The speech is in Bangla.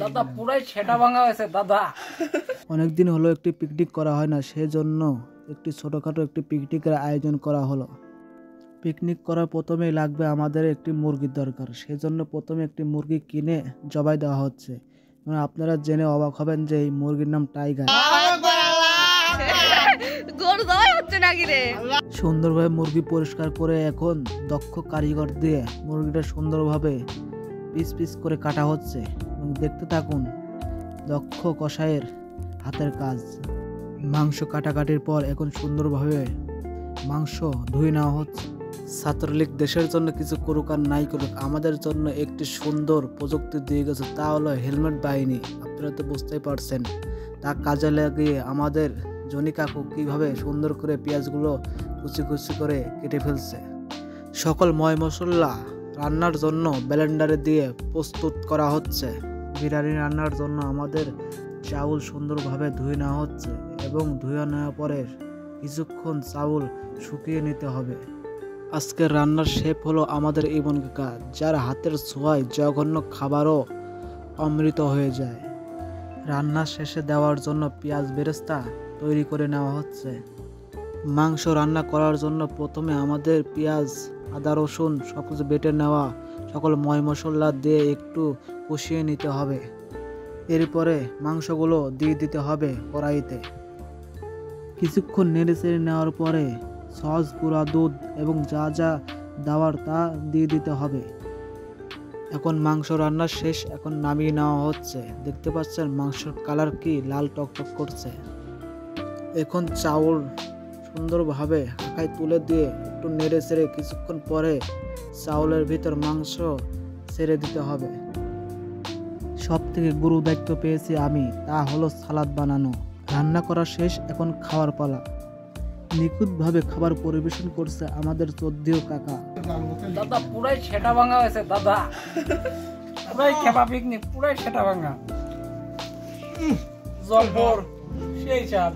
দাদা পুরাই সেটা ভাঙা হয়েছে দাদা। অনেকদিন হলো একটি পিকনিক করা হয় না, সেজন্য একটি ছোটখাটো একটি পিকনিকের আয়োজন করা হলো। পিকনিক করার প্রথমেই লাগবে আমাদের একটি মুরগির দরকার, সেজন্য প্রথমে একটি মুরগি কিনে জবাই দেওয়া হচ্ছে। এবং আপনারা জেনে অবাক হবেন যে এই মুরগির নাম টাইগার। সুন্দরভাবে মুরগি পরিষ্কার করে এখন দক্ষ কারিগর দিয়ে মুরগিটা সুন্দরভাবে পিস পিস করে কাটা হচ্ছে এবং দেখতে থাকুন দক্ষ কসাইয়ের হাতের কাজ। মাংস কাটাকাটির পর এখন সুন্দরভাবে মাংস ধুয়ে নেওয়া হচ্ছে। ছাত্রলীগ দেশের জন্য কিছু করুক আর নাই করুক, আমাদের জন্য একটি সুন্দর প্রযুক্তি দিয়ে গেছে, তা হলো হেলমেট বাহিনী। আপনারা তো বুঝতেই পারছেন, তা কাজে লাগিয়ে আমাদের জনি কাকু কীভাবে সুন্দর করে পেঁয়াজগুলো কুচি কুচি করে কেটে ফেলছে। সকল ময় মশলা রান্নার জন্য ব্লেন্ডারে দিয়ে প্রস্তুত করা হচ্ছে। বিরিয়ানি রান্নার জন্য আমাদের চাউল সুন্দরভাবে ধুয়ে নেওয়া হচ্ছে এবং ধুয়ে নেওয়ার পরে কিছুক্ষণ চাউল শুকিয়ে নিতে হবে। আজকের রান্নার শেফ হলো আমাদের ইমন কাকা, যার হাতের ছোঁয়ায় জঘন্য খাবারও অমৃত হয়ে যায়। রান্নার শেষে দেওয়ার জন্য পেঁয়াজ বেরেস্তা তৈরি করে নেওয়া হচ্ছে। মাংস রান্না করার জন্য প্রথমে আমাদের পেঁয়াজ, আদা, রসুন সব কিছু বেটে নেওয়া সকল ময় মশলা দিয়ে একটু কষিয়ে নিতে হবে। এরপরে মাংসগুলো দিয়ে দিতে হবে কড়াইতে। কিছুক্ষণ নেড়ে চেড়ে নেওয়ার পরে সস, গুঁড়া দুধ এবং যা যা দেওয়ার তা দিয়ে দিতে হবে। এখন মাংস রান্না শেষ, এখন নামিয়ে নেওয়া হচ্ছে। দেখতে পাচ্ছেন মাংসের কালার কি লাল টকটক করছে। এখন চাউল সুন্দরভাবে হাঁকায় তুলে দিয়ে একটু নেড়ে চেড়ে কিছুক্ষণ পরে চাউলের ভিতর মাংস ছেড়ে দিতে হবে। সব থেকে গুরু দায়িত্ব পেয়েছি আমি, তা হলো সালাদ বানানো। রান্না করা শেষ, এখন খাওয়ার পালা। নিখুঁতভাবে খাবার পরিবেশন করছে আমাদের চোদ্দীয় কাকা। দাদা পুরাই সেটা ভাঙা হয়েছে দাদা, পুরাই খেপা পিকনিক, পুরাই সেটা ভাঙা। জলপর সেই চাঁদ।